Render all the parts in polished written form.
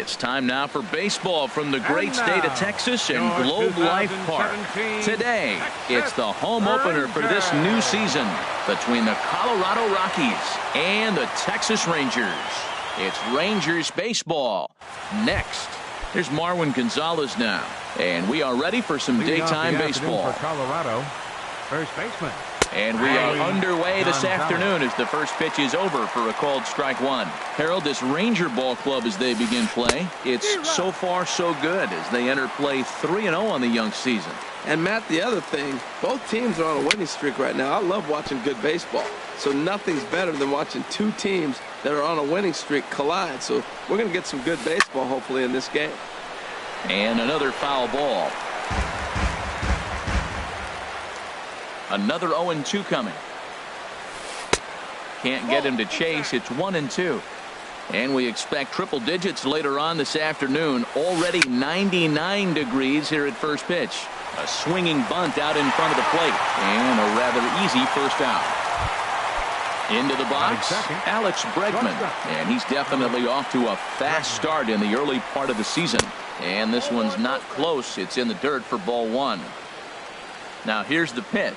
It's time now for baseball from the great state of Texas and Globe Life Park. Today, it's the home opener for this new season between the Colorado Rockies and the Texas Rangers. It's Rangers baseball. Next, here's Marwin Gonzalez now, and we are ready for some daytime baseball. For Colorado, first baseman. And we are underway this afternoon as the first pitch is over for a called strike one. Harold, this Ranger ball club as they begin play, it's so far so good as they enter play 3-0 on the young season. And Matt, the other thing, both teams are on a winning streak right now. I love watching good baseball. So nothing's better than watching two teams that are on a winning streak collide. So we're going to get some good baseball hopefully in this game. And another foul ball. Another 0-2 coming. Can't get him to chase. It's 1-2. And we expect triple digits later on this afternoon. Already 99 degrees here at first pitch. A swinging bunt out in front of the plate. And a rather easy first out. Into the box, Alex Bregman. And he's definitely off to a fast start in the early part of the season. And this one's not close. It's in the dirt for ball one. Now here's the pitch.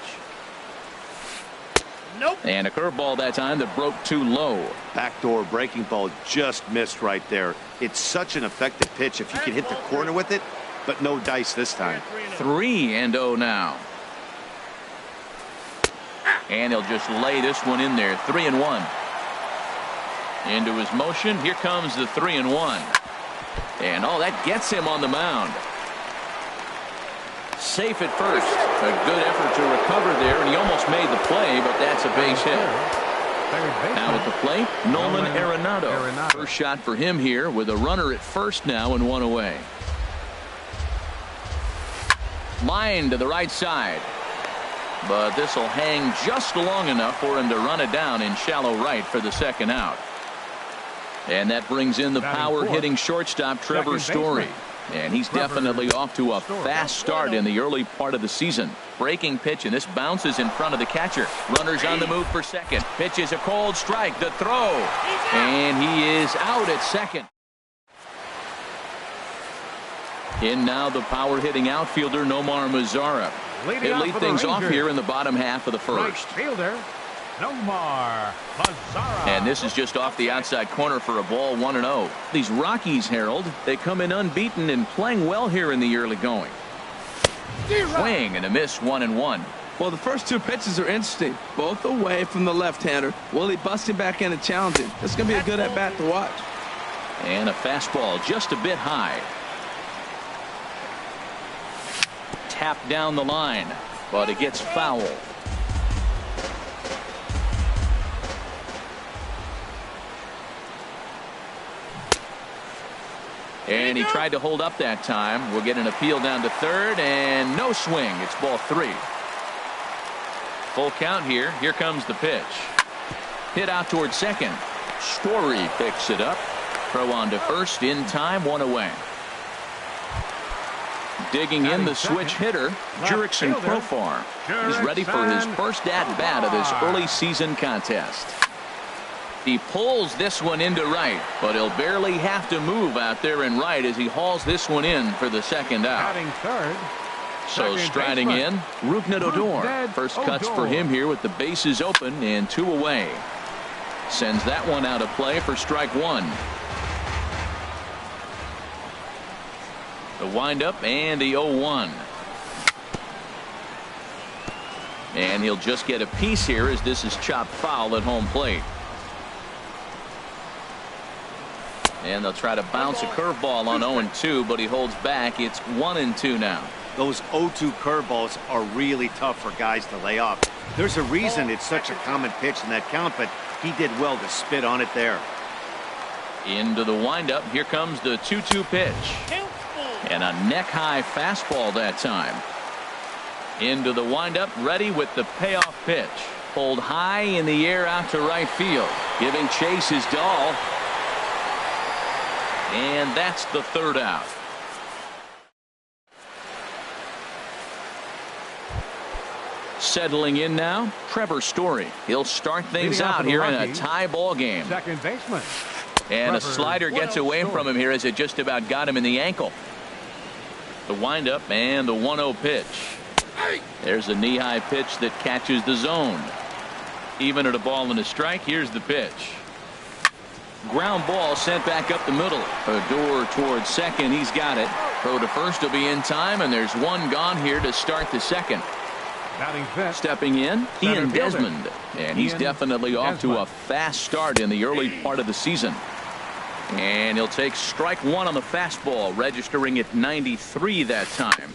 Nope. And a curveball that time that broke too low. Backdoor breaking ball just missed right there. It's such an effective pitch if you can hit the corner with it, but no dice this time. 3-0 now. And he'll just lay this one in there. 3-1. Into his motion. Here comes the 3-1. And oh, that gets him on the mound. Safe at first. A good effort to recover there, and he almost made the play, but that's a base hit. Now at the plate, Nolan Arenado. First shot for him here with a runner at first now and one away. Line to the right side. But this will hang just long enough for him to run it down in shallow right for the second out. And that brings in the power hitting shortstop Trevor Story. And he's definitely off to a fast start in the early part of the season. Breaking pitch, and this bounces in front of the catcher. Runners on the move for second. Pitch is a cold strike. The throw. And he is out at second. In now the power hitting outfielder Nomar Mazara. He'll lead things off here in the bottom half of the first. Fielder Nomar Mazara. And this is just off the outside corner for a ball, 1-0. These Rockies, Harold, they come in unbeaten and playing well here in the early going. Swing and a miss, 1-1. Well, the first two pitches are interesting. Both away from the left-hander. Will he bust him back in and challenge him? It's going to be a good at-bat to watch. And a fastball just a bit high. Tapped down the line, but it gets foul. And he tried to hold up that time. We'll get an appeal down to third, and no swing. It's ball three. Full count here. Here comes the pitch. Hit out toward second. Story picks it up. Throw on to first in time, one away. Digging in the switch hitter, Jurickson Profar. He's ready for his first at-bat of this early season contest. He pulls this one into right, but he'll barely have to move out there in right as he hauls this one in for the second out. So striding in, Rougned Odor. First cuts for him here with the bases open and two away. Sends that one out of play for strike one. The windup and the 0-1. And he'll just get a piece here as this is chopped foul at home plate. And they'll try to bounce a curveball on 0-2, but he holds back. It's 1-2 now. Those 0-2 curveballs are really tough for guys to lay off. There's a reason it's such a common pitch in that count, but he did well to spit on it there. Into the windup. Here comes the 2-2 pitch. And a neck-high fastball that time. Into the windup, ready with the payoff pitch. Pulled high in the air out to right field. Giving chase is Dahl. And that's the third out. Settling in now, Trevor Story. He'll start things out here in a tie ball game. Second baseman And a Trevor, slider gets away from him here as it just about got him in the ankle. The windup and the 1-0 pitch. There's a knee-high pitch that catches the zone. Even at a ball and a strike, here's the pitch. Ground ball sent back up the middle. Odor towards second. He's got it. Throw to first will be in time, and there's one gone here to start the second. Batting fifth. Stepping in, Center Ian fielder. Desmond. And he's Ian definitely off to Desmond. a fast start in the early part of the season. And he'll take strike one on the fastball, registering at 93 that time.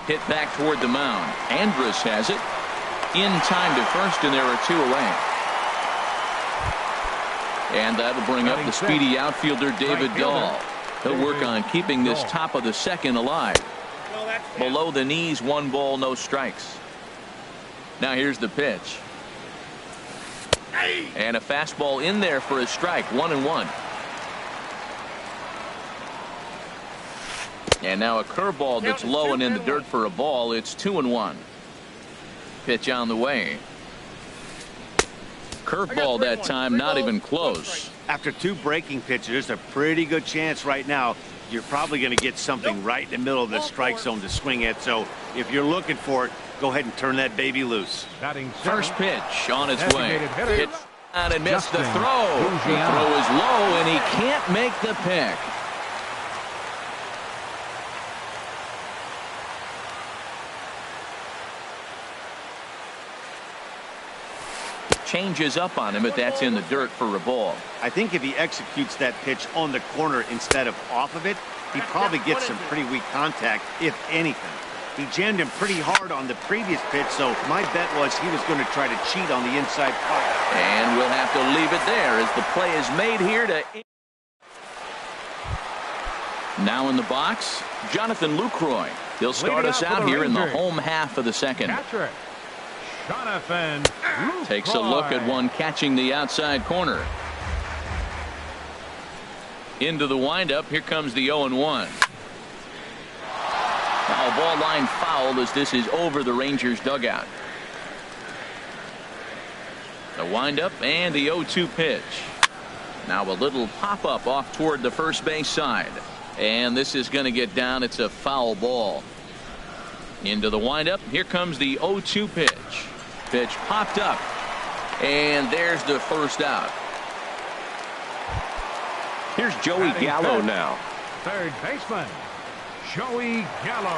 Hit back toward the mound. Andrus has it. In time to first, and there are two away. And that'll bring up the speedy outfielder David Dahl. He'll work on keeping this top of the second alive. Below the knees, 1 ball, no strikes. Now here's the pitch. And a fastball in there for a strike, 1-1. And now a curveball that's low and in the dirt for a ball. It's 2-1. Pitch on the way. Curveball that time, not even close. After 2 breaking pitches, there's a pretty good chance right now you're probably going to get something right in the middle of the strike zone to swing at. So if you're looking for it, go ahead and turn that baby loose. Batting First seventh. pitch on its way. Designated hitter. Hit out and missed the Justin throw. The Luciano. throw is low, and he can't make the pick. Changes up on him, but that's in the dirt for a ball. I think if he executes that pitch on the corner instead of off of it, he probably gets some pretty weak contact, if anything. He jammed him pretty hard on the previous pitch, so my bet was he was going to try to cheat on the inside part. And we'll have to leave it there as the play is made here to... Now in the box, Jonathan Lucroy. He'll start us out here in the home half of the second. Catcher, Jonathan Takes a look at one catching the outside corner. Into the windup. Here comes the 0-1. Now ball line foul as this is over the Rangers dugout. The windup and the 0-2 pitch. Now a little pop up off toward the first base side. And this is going to get down. It's a foul ball. Into the windup. Here comes the 0-2 pitch. Pitch popped up. And there's the first out. Here's Joey Batting Gallo fifth. now. Third baseman, Joey Gallo.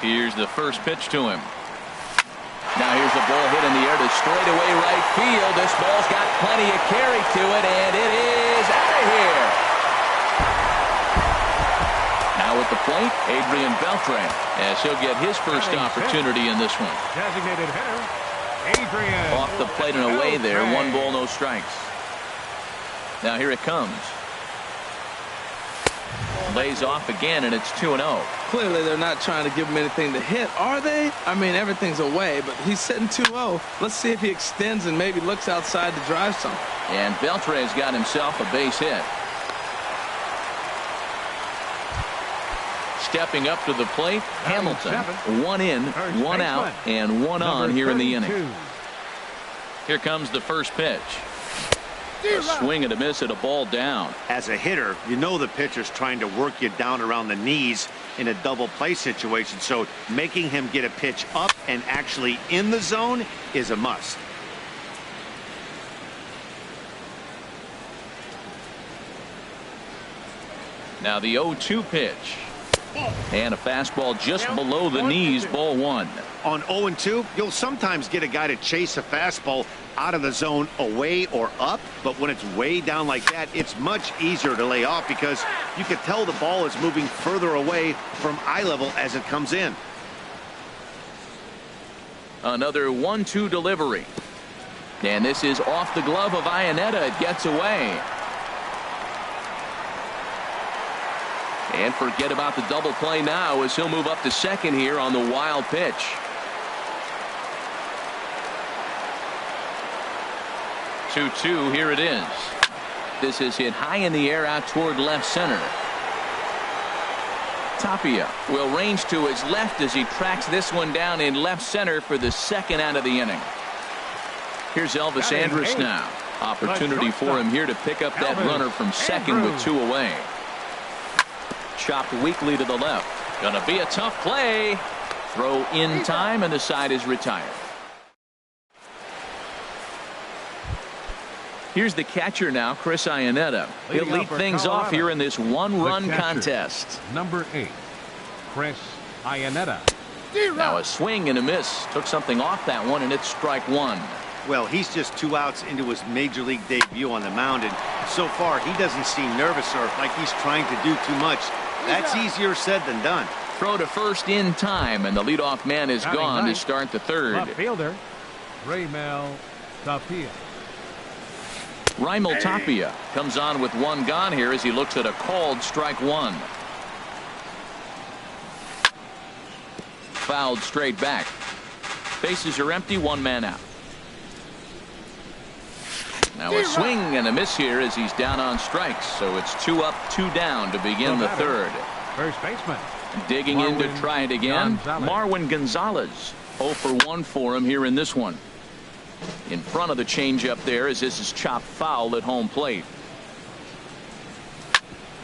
Here's the first pitch to him. Now here's a ball hit in the air to straightaway right field. This ball's got plenty of carry to it, and it is out of here. Now at the plate, Adrian Beltre, as he'll get his first opportunity in this one. Designated hitter, Adrian. Off the plate and away there. Beltre. 1 ball, no strikes. Now here it comes. Lays off again, and it's 2-0. Clearly, they're not trying to give him anything to hit, are they? I mean, everything's away, but he's sitting 2-0. Let's see if he extends and maybe looks outside to drive something. And Beltre's got himself a base hit. Stepping up to the plate, Hamilton. 1 in, 1 out, and 1 on here in the inning. Here comes the first pitch. A swing and a miss at a ball down. As a hitter, you know the pitcher's trying to work you down around the knees in a double play situation, so making him get a pitch up and actually in the zone is a must. Now the 0-2 pitch. And a fastball just below the knees, ball 1. On 0-2, you'll sometimes get a guy to chase a fastball out of the zone away or up, but when it's way down like that, it's much easier to lay off because you can tell the ball is moving further away from eye level as it comes in. Another 1-2 delivery. And this is off the glove of Iannetta. It gets away. And forget about the double play now as he'll move up to second here on the wild pitch. Two, here it is. This is hit high in the air out toward left center. Tapia will range to his left as he tracks this one down in left center for the second out of the inning. Here's Elvis Andrus now. Opportunity for him here to pick up that runner from second with 2 away. Chopped weakly to the left. Gonna be a tough play. Throw in time, and the side is retired. Here's the catcher now, Chris Iannetta. He'll lead things off here in this one-run contest. Number 8, Chris Iannetta. Now a swing and a miss. Took something off that one, and it's strike 1. Well, he's just 2 outs into his major league debut on the mound, and so far he doesn't seem nervous or like he's trying to do too much. That's easier said than done. Throw to first in time, and the leadoff man is gone to start the third. Left fielder, Raimel Tapia. Raimel Tapia comes on with 1 gone here as he looks at a called strike 1. Fouled straight back. Bases are empty, 1 man out. Now a swing and a miss here as he's down on strikes. So it's 2 up, 2 down to begin the third. First baseman. Digging in to try it again. Marwin Gonzalez. 0 for 1 for him here in this one. In front of the changeup there as this is chopped foul at home plate.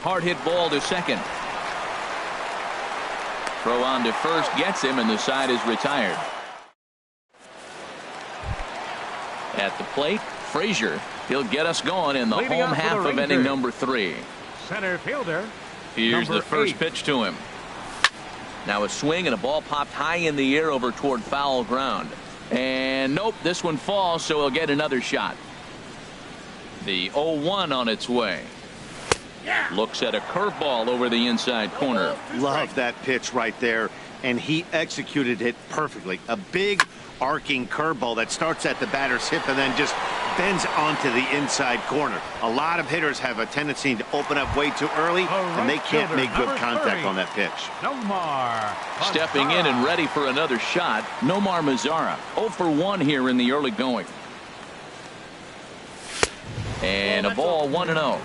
Hard hit ball to second. Throw on to first gets him, and the side is retired. At the plate, Frazier. He'll get us going in the home half of inning number 3. Center fielder. Here's the first pitch to him. Now a swing and a ball popped high in the air over toward foul ground. And nope, this one falls, so he'll get another shot. The 0-1 on its way. Looks at a curveball over the inside corner. Love that pitch right there, and he executed it perfectly. A big arcing curveball that starts at the batter's hip and then just bends onto the inside corner. A lot of hitters have a tendency to open up way too early, and they can't make good contact on that pitch. Nomar. Stepping in and ready for another shot, Nomar Mazara. 0 for 1 here in the early going. And a ball 1-0.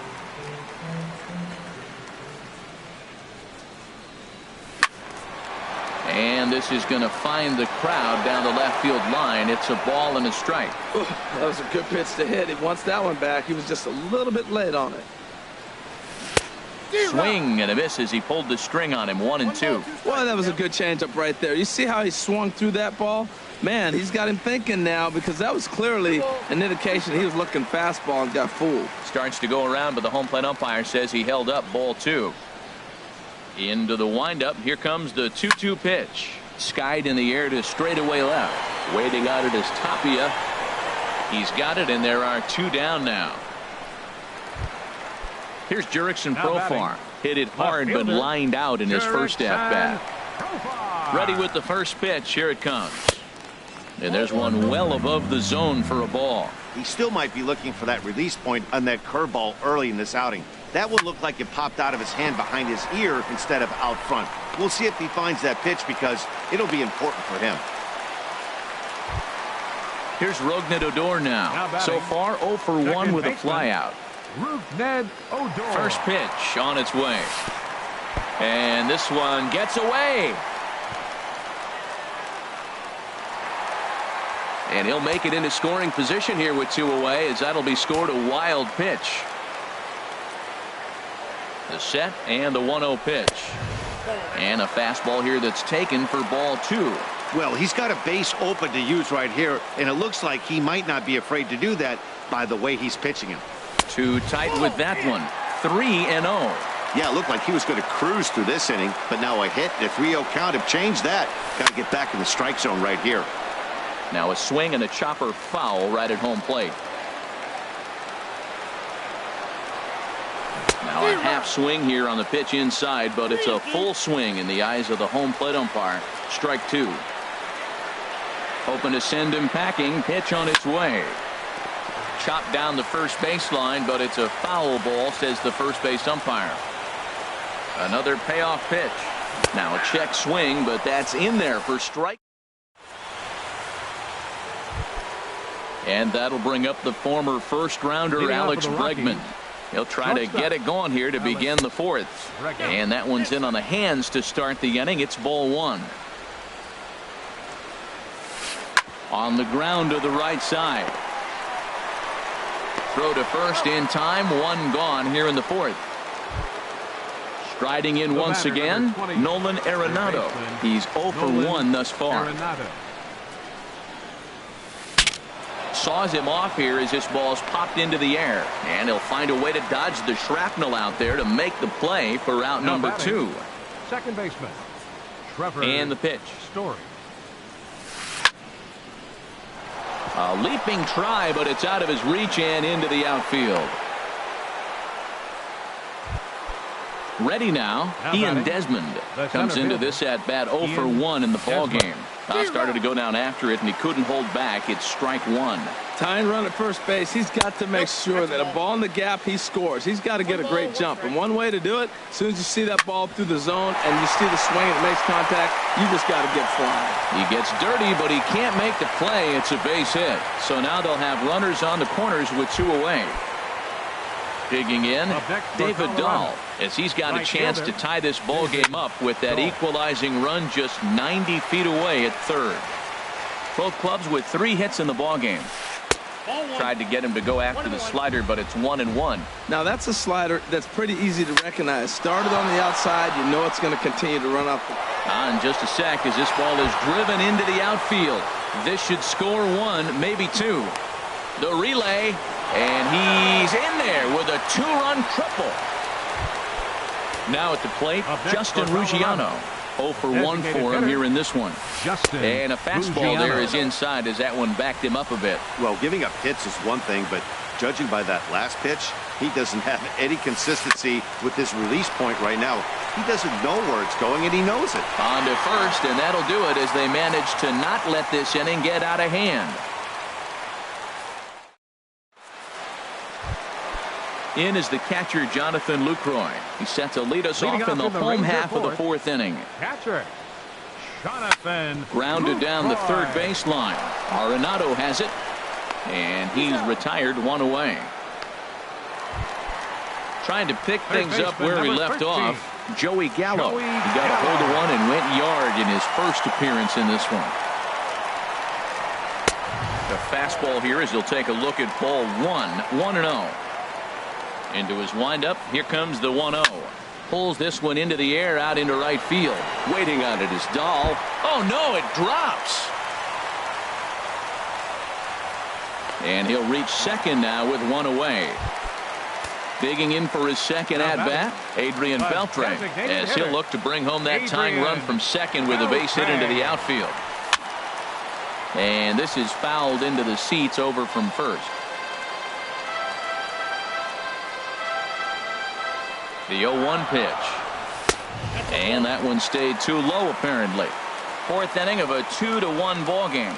And this is going to find the crowd down the left field line. It's a ball and a strike. Ooh, that was a good pitch to hit. He wants that one back. He was just a little bit late on it. Swing and a miss as he pulled the string on him. 1-2. Well, that was a good changeup right there. You see how he swung through that ball? Man, he's got him thinking now, because that was clearly an indication he was looking fastball and got fooled. Starts to go around, but the home plate umpire says he held up. Ball 2. Into the windup. Here comes the 2-2 pitch. Skied in the air to straightaway left. Waiting on it is Tapia. He's got it, and there are 2 down now. Here's Jurickson Profar. Hit it hard, but lined out in his first at-bat. Ready with the first pitch. Here it comes. And there's one well above the zone for a ball. He still might be looking for that release point on that curveball early in this outing. That one looked like it popped out of his hand behind his ear instead of out front. We'll see if he finds that pitch, because it'll be important for him. Here's Rougned Odor now. So far 0 for 1 with a flyout. Rougned Odor. First pitch on its way. And this one gets away. And he'll make it into scoring position here with 2 away, as that'll be scored a wild pitch. The set and the 1-0 pitch. And a fastball here that's taken for ball 2. Well, he's got a base open to use right here, and it looks like he might not be afraid to do that by the way he's pitching him. Too tight with that one. 3-0. Yeah, it looked like he was going to cruise through this inning, but now a hit, a 3-0 count have changed that. Got to get back in the strike zone right here. Now a swing and a chopper foul right at home plate. Now a half swing here on the pitch inside, but it's a full swing in the eyes of the home plate umpire. Strike 2. Hoping to send him packing. Pitch on its way. Chopped down the first baseline, but it's a foul ball, says the first base umpire. Another payoff pitch. Now a check swing, but that's in there for strike. And that'll bring up the former first rounder Alex Bregman. He'll try to get it going here to begin the 4th. And that one's in on the hands to start the inning. It's ball 1. On the ground to the right side. Throw to first in time. One gone here in the fourth. Striding in once again, Nolan Arenado. He's 0 for 1 thus far. Saws him off here as this ball's popped into the air. And he'll find a way to dodge the shrapnel out there to make the play for route number 2. Second baseman, Trevor And the pitch. Story. A leaping try, but it's out of his reach and into the outfield. Ready now, Ian Desmond comes into this at bat 0 for 1 in the ball game. Started to go down after it, and he couldn't hold back. It's strike one. Tying run at first base, he's got to make sure that a ball in the gap, he scores. He's got to get a great jump. And one way to do it, as soon as you see that ball through the zone and you see the swing and it makes contact, you just got to get flying. He gets dirty, but he can't make the play. It's a base hit. So now they'll have runners on the corners with 2 away. Digging in, David Dahl, as he's got a chance to tie this ball game up with that equalizing run just 90 feet away at third. Both clubs with 3 hits in the ball game. Tried to get him to go after the slider, but it's 1-1. Now that's a slider that's pretty easy to recognize. Started on the outside, you know it's going to continue to run up. In just a sec, as this ball is driven into the outfield. This should score 1, maybe 2. The relay, and he's in there with a 2-run triple. Now at the plate, Justin Ruggiano. 0 for 1 for him here in this one. And a fastball there is inside as that one backed him up a bit. Well, giving up hits is one thing, but judging by that last pitch, he doesn't have any consistency with his release point right now. He doesn't know where it's going, and he knows it. On to first, and that'll do it as they manage to not let this inning get out of hand. In is the catcher, Jonathan Lucroy. He set to lead us off in the home half of the 4th inning. Catcher, Jonathan Grounded down the third baseline. Arenado has it, and he's retired 1 away. Trying to pick things up where he left off, Joey Gallo. He got a hold of one and went yard in his first appearance in this one. The fastball here as he'll take a look at ball 1-0. Into his windup, here comes the 1-0. Pulls this one into the air out into right field. Waiting on it is Dahl. Oh no, it drops. And he'll reach second now with 1 away. Digging in for his second at-bat, Adrian Beltre, as he'll look to bring home that tying run from second with a base hit into the outfield. And this is fouled into the seats over from first. The 0-1 pitch. And that one stayed too low, apparently. 4th inning of a 2-1 ball game.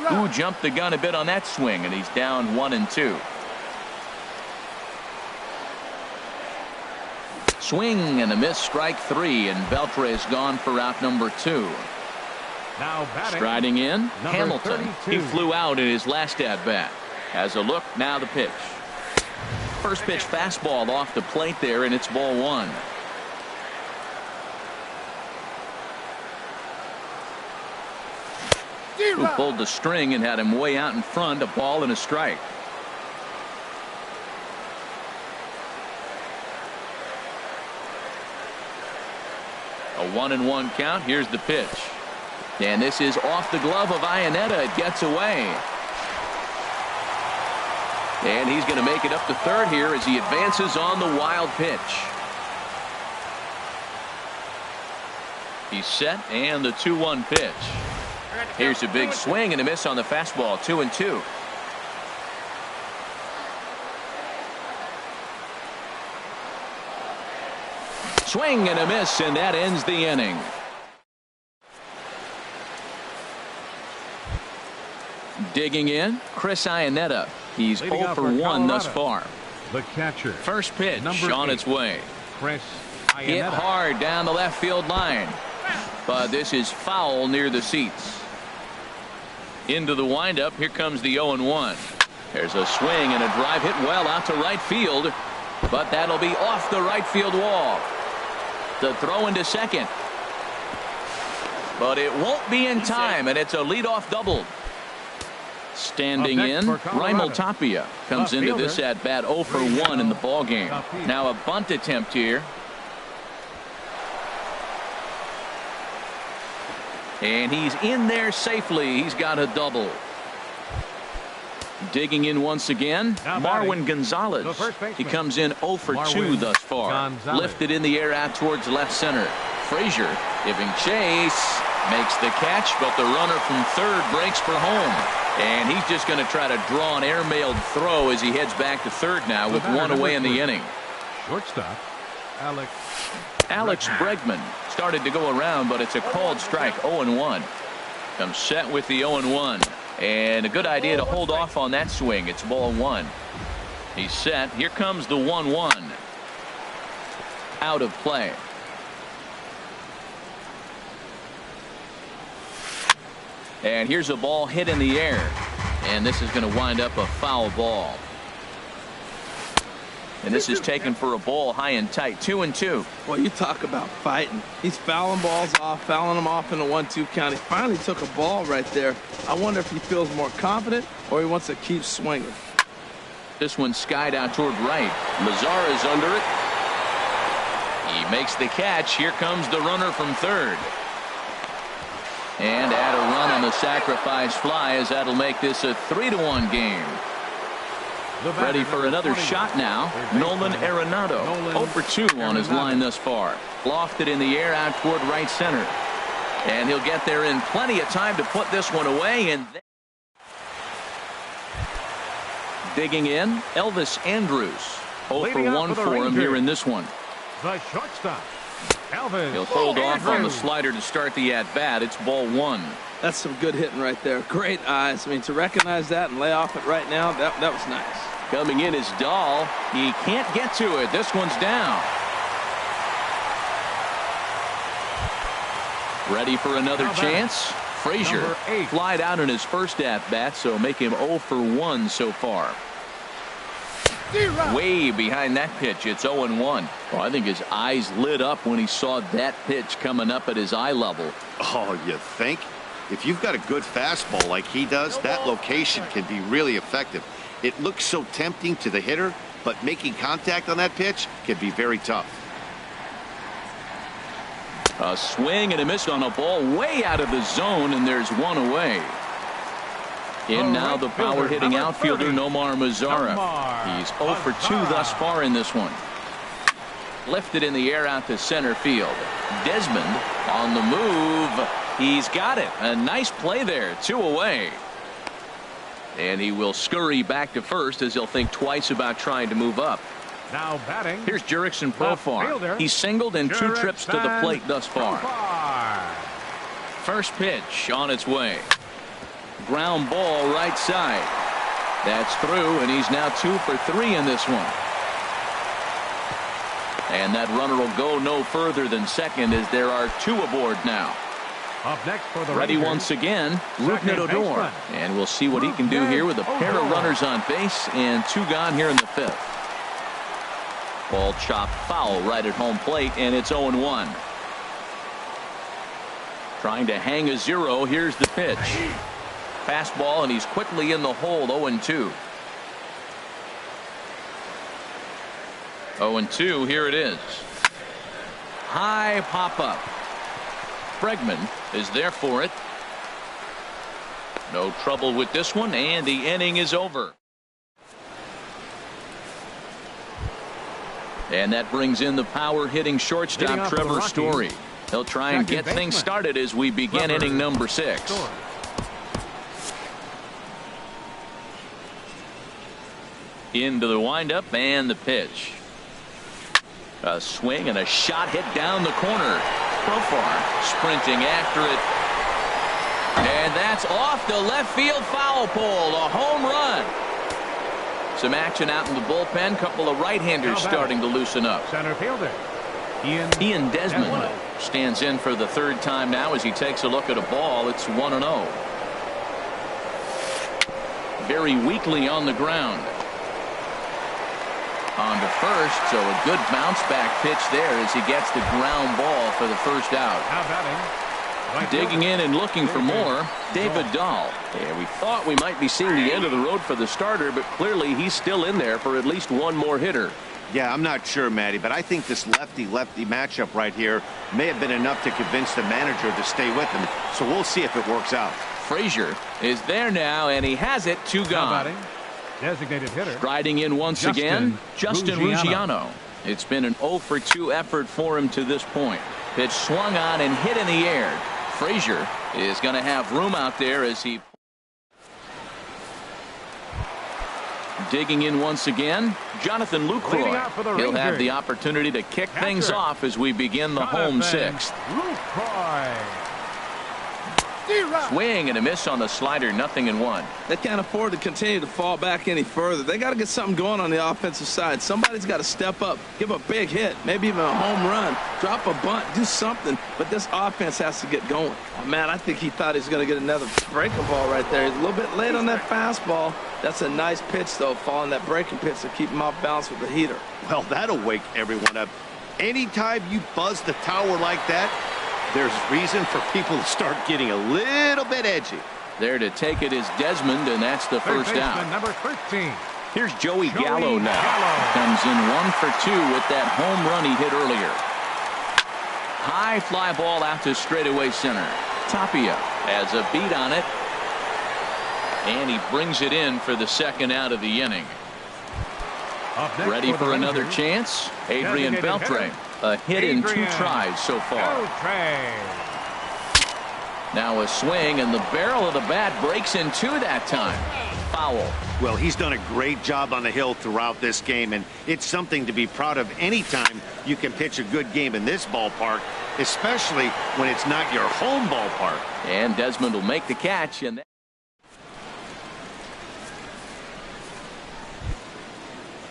Who jumped the gun a bit on that swing, and he's down 1-2. Swing and a miss, strike 3, and Beltre is gone for out number 2. Now striding in, Hamilton. 32. He flew out in his last at-bat. Has a look, now the pitch. First pitch fastball off the plate there, and it's ball 1. Who pulled the string and had him way out in front, a ball and a strike. A 1-1 count. Here's the pitch. And this is off the glove of Iannetta. It gets away. And he's going to make it up to third here as he advances on the wild pitch. He's set, and the 2-1 pitch. Here's a big swing and a miss on the fastball. 2-2. Swing and a miss, and that ends the inning. Digging in, Chris Iannetta. He's 0 for 1 thus far. The catcher. First pitch on its way. Chris Iannetta. Hit hard down the left field line. But this is foul near the seats. Into the windup. Here comes the 0-1. There's a swing and a drive hit well out to right field. But that'll be off the right field wall. The throw into second. But it won't be in time, and it's a leadoff double. Standing in, Raimel Tapia comes into this at bat 0 for 1 in the ball game. Now a bunt attempt here. And he's in there safely. He's got a double. Digging in once again, Marwin Gonzalez. He comes in 0 for 2 thus far. Lifted in the air out towards left center. Frazier giving chase. Makes the catch, but the runner from third breaks for home. And he's just going to try to draw an airmailed throw as he heads back to third now with one away in the inning. Shortstop, Alex Bregman started to go around, but it's a called strike. 0-1. Comes set with the 0-1. And a good idea to hold off on that swing. It's ball 1. He's set. Here comes the 1-1. Out of play. And here's a ball hit in the air. And this is going to wind up a foul ball. And this is taken for a ball high and tight. 2-2. Well, you talk about fighting. He's fouling balls off, fouling them off in a 1-2 count. He finally took a ball right there. I wonder if he feels more confident or he wants to keep swinging. This one skied out toward right. Mazara is under it. He makes the catch. Here comes the runner from third. And add a run on the sacrifice fly as that'll make this a 3-1 game. Ready for another shot now. Nolan Arenado. 0 for 2 on his line thus far. Lofted in the air out toward right center. And he'll get there in plenty of time to put this one away. And digging in, Elvis Andrus. 0 for 1 for him here in this one. The shortstop, Elvis. He'll hold off on the slider to start the at-bat. It's ball 1. That's some good hitting right there. Great eyes. I mean, to recognize that and lay off it right now, that was nice. Coming in is Dahl. He can't get to it. This one's down. Ready for another chance. Frazier flied out in his first at-bat, so make him 0 for 1 so far. Way behind that pitch. It's 0-1. Well, I think his eyes lit up when he saw that pitch coming up at his eye level. Oh, you think? If you've got a good fastball like he does, that location can be really effective. It looks so tempting to the hitter, but making contact on that pitch can be very tough. A swing and a miss on a ball way out of the zone, and there's one away. In now the power-hitting outfielder Nomar Mazara. He's 0 for 2 thus far in this one. Lifted in the air out to center field. Desmond on the move. He's got it. A nice play there. 2 away. And he will scurry back to first as he'll think twice about trying to move up. Now batting. Here's Jurickson Profar. He's singled in 2 trips to the plate thus far. First pitch on its way. Ground ball right side. That's through, and he's now 2 for 3 in this one. And that runner will go no further than second as there are 2 aboard now. Up next for the Ready Rangers, once again, Rougned Odor. And we'll see what he can do here with a pair of runners on base and 2 gone here in the 5th. Ball chopped foul right at home plate, and it's 0-1. Trying to hang a 0. Here's the pitch. Fastball, and he's quickly in the hole. 0-2. 0-2. Here it is. High pop up. Bregman is there for it. No trouble with this one, and the inning is over. And that brings in the power-hitting shortstop Trevor Story. He'll try and get things started as we begin inning number 6. Into the windup and the pitch. A swing and a shot hit down the corner. Profar sprinting after it. And that's off the left field foul pole. A home run. Some action out in the bullpen. Couple of right-handers starting to loosen up. Center fielder Ian Desmond stands in for the 3rd time now as he takes a look at a ball. It's 1-0. Very weakly on the ground. On to first, so a good bounce back pitch there as he gets the ground ball for the first out. Now batting, Digging in and looking for more, David Dahl. And we thought we might be seeing the end of the road for the starter, but clearly he's still in there for at least one more hitter. Yeah, I'm not sure, Matty, but I think this lefty-lefty matchup right here may have been enough to convince the manager to stay with him. So we'll see if it works out. Frazier is there now, and he has it. Two gone. Designated hitter. Striding in once again, Justin Ruggiano. It's been an 0 for 2 effort for him to this point. Pitch swung on and hit in the air. Frazier is going to have room out there as he digging in once again. Jonathan Lucroy. He'll have the opportunity to kick things off as we begin the home sixth. Swing and a miss on the slider, 0-1. They can't afford to continue to fall back any further. They got to get something going on the offensive side. Somebody's got to step up, give a big hit, maybe even a home run, drop a bunt, do something. But this offense has to get going. Oh, man, I think he thought he was going to get another breaking ball right there. He's a little bit late on that fastball. That's a nice pitch, though, following that breaking pitch to keep him off balance with the heater. Well, that'll wake everyone up. Anytime you buzz the tower like that, there's reason for people to start getting a little bit edgy. There to take it is Desmond, and that's the first out. Number 13. Here's Joey Gallo now. Comes in 1 for 2 with that home run he hit earlier. High fly ball out to straightaway center. Tapia has a beat on it. And he brings it in for the second out of the inning. Ready for another chance? Adrian Beltre. A hit in 2 tries so far. Now a swing, and the barrel of the bat breaks in 2 that time. Foul. Well, he's done a great job on the hill throughout this game, and it's something to be proud of anytime you can pitch a good game in this ballpark, especially when it's not your home ballpark. And Desmond will make the catch. And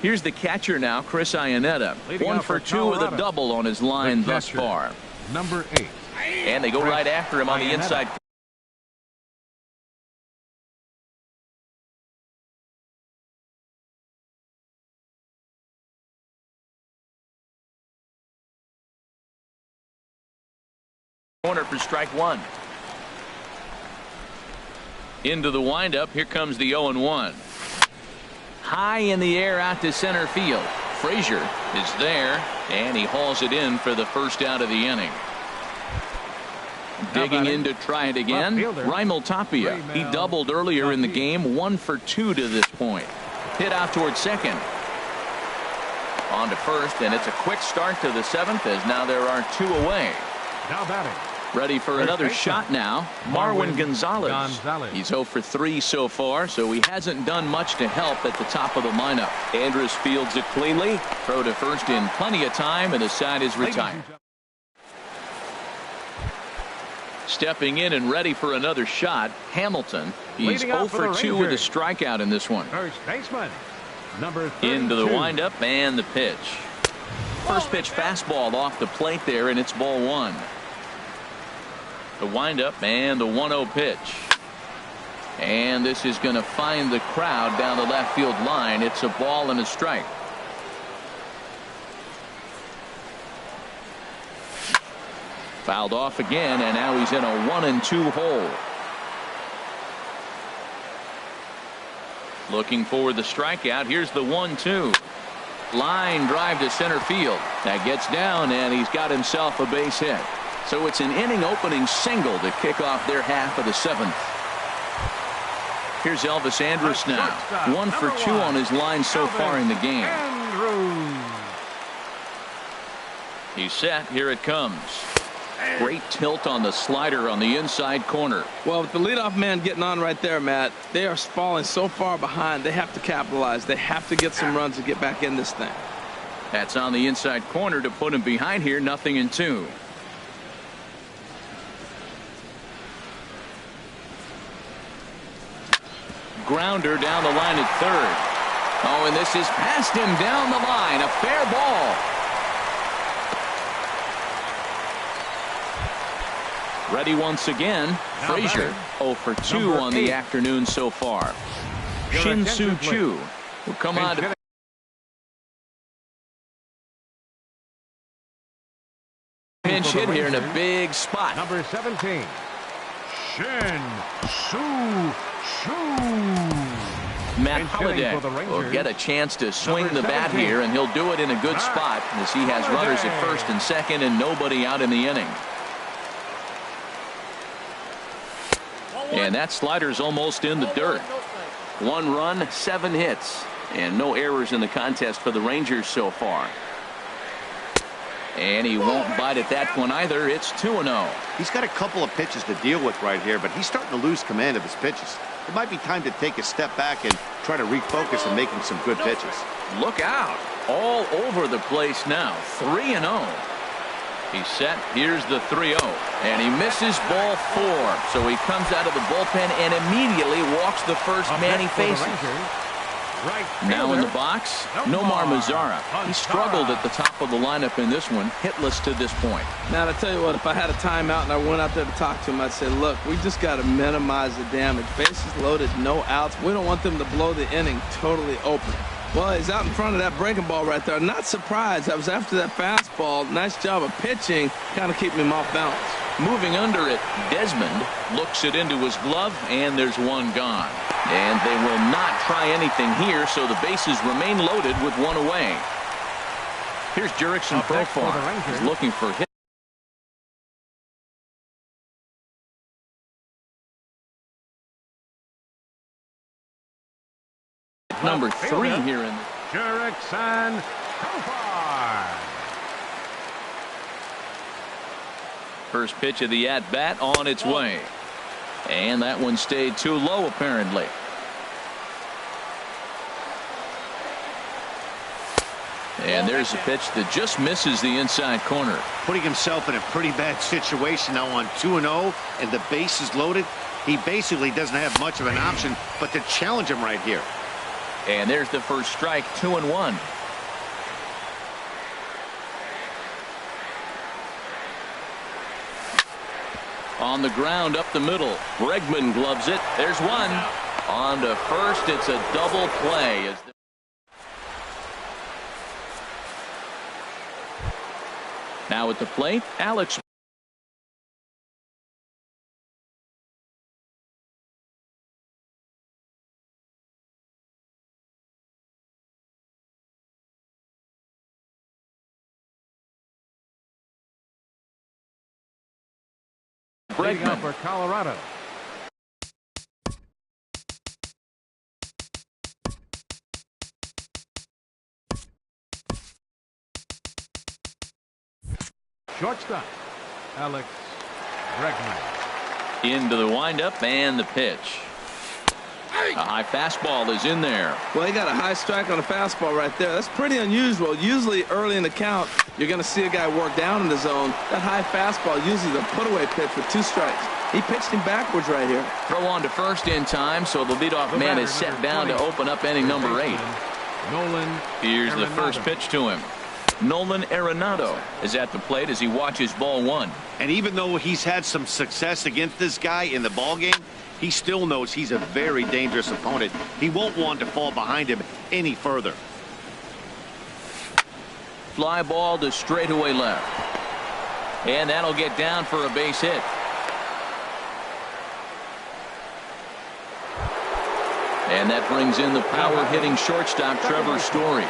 here's the catcher now, Chris Iannetta. 1 for 2 with a double on his line thus far. Number 8. And they go right after him on the inside. Corner for strike 1. Into the windup. Here comes the 0-1. High in the air out to center field. Frazier is there, and he hauls it in for the first out of the inning. Digging in to try it again, Raimel Tapia. He doubled earlier in the game, 1 for 2 to this point. Hit out towards second. On to first, and it's a quick start to the 7th as now there are 2 away. Now batting. Ready for another shot now, Marwin Gonzalez. He's 0 for 3 so far, so he hasn't done much to help at the top of the lineup. Andrus fields it cleanly. Throw to first in plenty of time, and the side is retired. Stepping in and ready for another shot, Hamilton. He's 0 for 2 with a strikeout in this one. First baseman, number 32. Into the windup and the pitch. First pitch fastball off the plate there, and it's ball 1. The windup and the 1-0 pitch. And this is going to find the crowd down the left field line. It's a ball and a strike. Fouled off again, and now he's in a 1-2 hole. Looking for the strikeout. Here's the 1-2. Line drive to center field. That gets down, and he's got himself a base hit. So it's an inning opening single to kick off their half of the 7th. Here's Elvis Andrus now. 1 for 2 on his line so far in the game. He's set. Here it comes. Great tilt on the slider on the inside corner. Well, with the leadoff man getting on right there, Matt, they are falling so far behind. They have to capitalize. They have to get some runs to get back in this thing. That's on the inside corner to put him behind here. 0-2. Grounder down the line at third. Oh, and this is past him down the line. A fair ball. Ready once again. Frazier 0 for 2 on the afternoon so far. Shin-Soo Choo will come on to pitch. pinch hit here in a big spot. Number 17, Shin Soo Choo. Matt Holliday will get a chance to swing the bat here, and he'll do it in a good spot as he has runners at first and second and nobody out in the inning. And that slider's almost in the dirt. 1 run, 7 hits, and no errors in the contest for the Rangers so far. And he won't bite at that one either. It's 2-0. He's got a couple of pitches to deal with right here, but he's starting to lose command of his pitches. It might be time to take a step back and try to refocus on making some good pitches. Look out. All over the place now. 3-0. He's set. Here's the 3-0. And he misses ball 4. So he comes out of the bullpen and immediately walks the first man he faces. Now in the box, Nomar Mazara. He struggled at the top of the lineup in this one, hitless to this point. Now, I tell you what, if I had a timeout and I went out there to talk to him, I'd say, look, we just got to minimize the damage. Bases loaded, no outs. We don't want them to blow the inning totally open. Well, he's out in front of that breaking ball right there. Not surprised. I was after that fastball. Nice job of pitching, kind of keeping him off balance. Moving under it, Desmond looks it into his glove, and there's one gone. And they will not try anything here, so the bases remain loaded with 1 away. Here's Jurickson Profar. He's looking for hit. Number 3 here in Jurickson Profar. First pitch of the at-bat on its way. And that one stayed too low, apparently. And there's a pitch that just misses the inside corner. Putting himself in a pretty bad situation now on 2-0 and the bases loaded. He basically doesn't have much of an option but to challenge him right here. And there's the first strike, 2-1. On the ground up the middle. Bregman gloves it. There's one. On to first. It's a double play. Now at the plate, Alex. Bregman for Colorado. Shortstop, Alex Bregman. Into the windup and the pitch. A high fastball is in there. Well, he got a high strike on a fastball right there. That's pretty unusual. Usually early in the count, you're going to see a guy work down in the zone. That high fastball usually is a put-away pitch with 2 strikes. He pitched him backwards right here. Throw on to first in time, so the leadoff man is set down to open up inning number 8. Nolan. Here's the first pitch to him. Nolan Arenado is at the plate as he watches ball 1. And even though he's had some success against this guy in the ballgame, he still knows he's a very dangerous opponent. He won't want to fall behind him any further. Fly ball to straightaway left. And that'll get down for a base hit. And that brings in the power-hitting shortstop Trevor Story.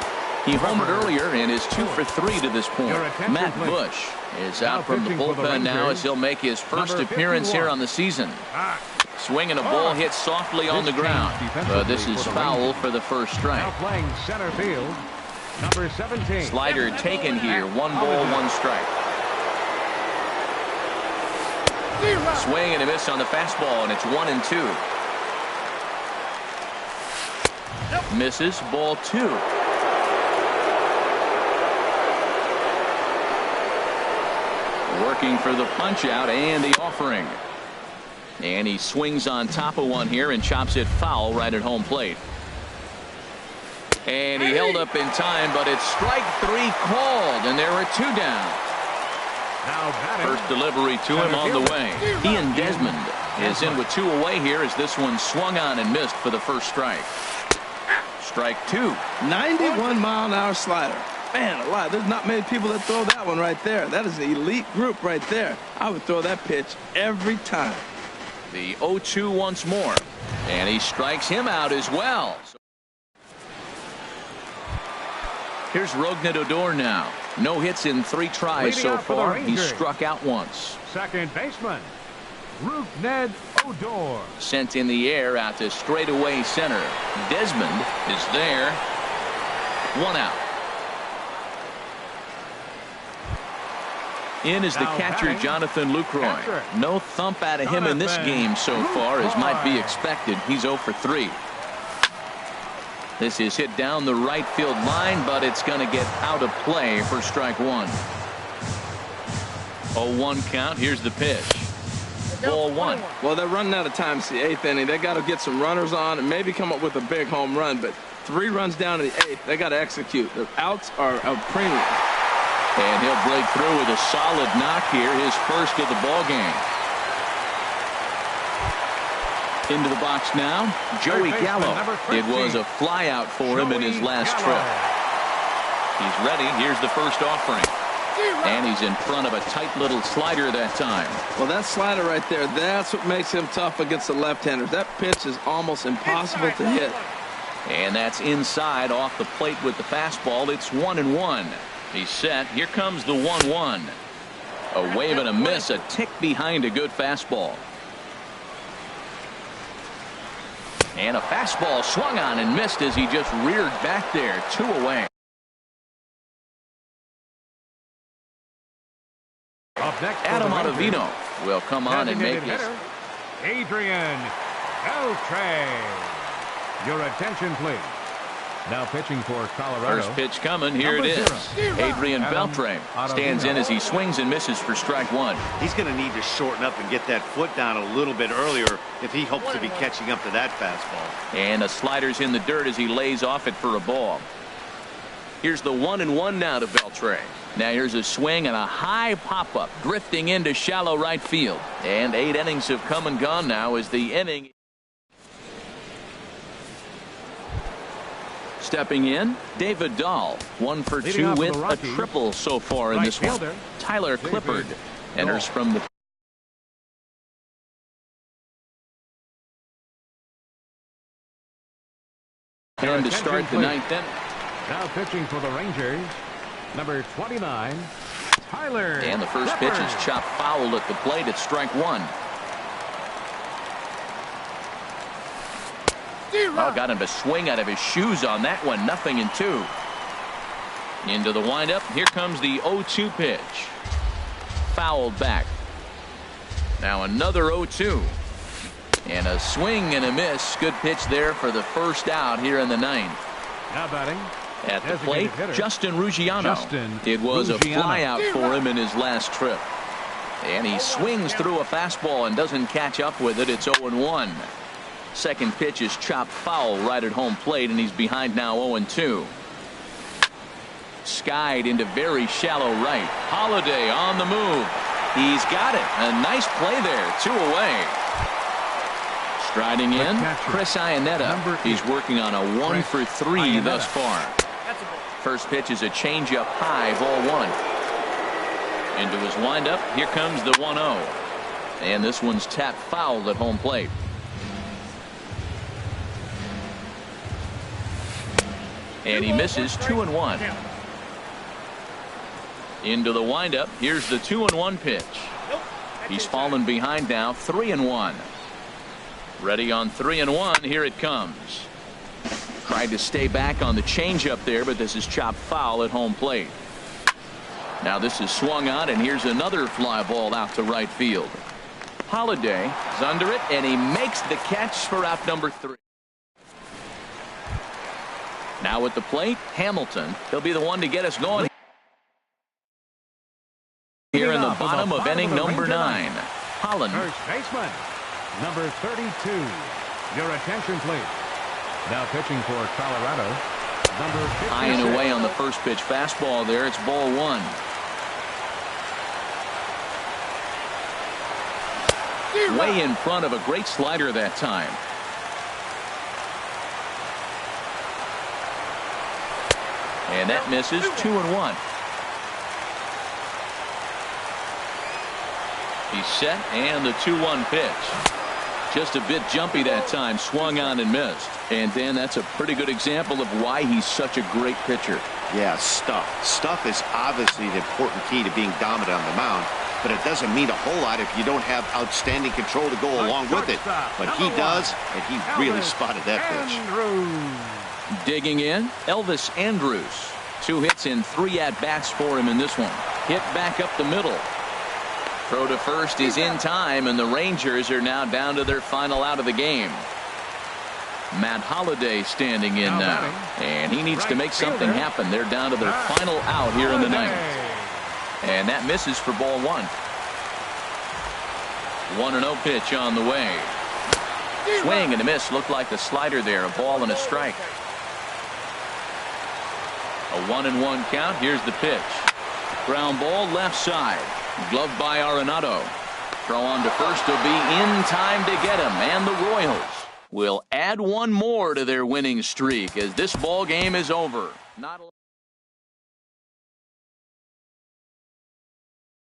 He homered earlier and is 2 for 3 to this point. Matt Bush is out from the bullpen now as he'll make his first appearance here on the season. Swinging a ball hit softly on the ground. But this is foul for the first strike. Now playing center field, number 17. Slider taken here. 1 ball, 1 strike. Swing and a miss on the fastball, and it's 1-2. Misses, ball 2. Working for the punch out and the offering. And he swings on top of one here and chops it foul right at home plate. And he held up in time, but it's strike 3 called, and there are 2 down. First delivery to him on the way. Ian Desmond is in with 2 away here as this one swung on and missed for the first strike. Strike 2. 91-mile-an-hour slider. Man alive, there's not many people that throw that one right there. That is an elite group right there. I would throw that pitch every time. The 0-2 once more. And he strikes him out as well. Here's Rougned Odor now. No hits in 3 tries so far. He's struck out once. Second baseman, Rougned Odor. Sent in the air out to straightaway center. Desmond is there. 1 out. In is the catcher, Jonathan Lucroy. No thump out of him in this game so far, as might be expected. He's 0 for 3. This is hit down the right field line, but it's going to get out of play for strike 1. 0-1 count. Here's the pitch. Ball 1. Well, they're running out of time. It's the 8th inning. They got to get some runners on and maybe come up with a big home run. But 3 runs down in the 8th. They got to execute. The outs are a premium. And he'll break through with a solid knock here, his first of the ball game. Into the box now, Joey Gallo. It was a fly out for him in his last trip. He's ready. Here's the first offering. And he's in front of a tight little slider that time. Well, that slider right there, that's what makes him tough against the left-handers. That pitch is almost impossible to hit. And that's inside off the plate with the fastball. It's 1-1. He's set. Here comes the 1-1. A wave and a miss, a tick behind a good fastball. And a fastball swung on and missed as he just reared back there. 2 away. Up next, Adam Ottavino will come on and make his. Adrian Beltre. Your attention, please. Now pitching for Colorado. First pitch coming. Here it is. Adrian Beltre stands in as he swings and misses for strike 1. He's going to need to shorten up and get that foot down a little bit earlier if he hopes to be catching up to that fastball. And a slider's in the dirt as he lays off it for a ball. Here's the 1-1 now to Beltre. Now here's a swing and a high pop-up drifting into shallow right field. And 8 innings have come and gone now as the inning. Stepping in, David Dahl, 1 for 2 with a triple so far in this one. Tyler Clippard enters from the. And to start the 9th inning. Now pitching for the Rangers, number 29, Tyler. And the first pitch is chopped foul at the plate. It's strike 1. Oh, got him to swing out of his shoes on that one. 0-2. Into the windup. Here comes the 0-2 pitch. Fouled back. Now another 0-2. And a swing and a miss. Good pitch there for the first out here in the 9th. Now batting. At the plate, Justin Ruggiano. It was a fly out for him in his last trip. And he swings through a fastball and doesn't catch up with it. It's 0-1. Second pitch is chopped foul right at home plate, and he's behind now 0-2. Skied into very shallow right. Holiday on the move. He's got it. A nice play there. 2 away. Striding in, Chris Iannetta. He's working on a 1 for 3 thus far. First pitch is a changeup high, ball 1. Into his windup. Here comes the 1-0. And this one's tapped foul at home plate. And he misses. 2-1. Into the windup. Here's the 2-1 pitch. He's fallen behind now. 3-1. Ready on 3-1. Here it comes. Tried to stay back on the changeup there, but this is chopped foul at home plate. Now this is swung on, and here's another fly ball out to right field. Holiday is under it, and he makes the catch for out number 3. Now at the plate, Hamilton. He'll be the one to get us going here in the bottom of inning number 9. Holland. First baseman, number 32. Your attention, please. Now pitching for Colorado, number 56. High and away on the first pitch fastball there. It's ball 1. Way in front of a great slider that time. And that misses. 2-1. He's set, and the 2-1 pitch. Just a bit jumpy that time. Swung on and missed. And Dan, that's a pretty good example of why he's such a great pitcher. Yeah, stuff. Stuff is obviously the important key to being dominant on the mound, but it doesn't mean a whole lot if you don't have outstanding control to go along with it. But he does, and he really spotted that pitch. Digging in, Elvis Andrus. 2 hits in 3 at-bats for him in this one. Hit back up the middle. Throw to first is in time, and the Rangers are now down to their final out of the game. Matt Holliday standing in now, and he needs to make something happen. They're down to their final out here in the 9th. And that misses for ball 1. 1-0 pitch on the way. Swing and a miss. Looked like the slider there. A ball and a strike. A 1-1 count. Here's the pitch. Ground ball left side. Gloved by Arenado. Throw on to first will be in time to get him. And the Royals will add one more to their winning streak as this ball game is over. Not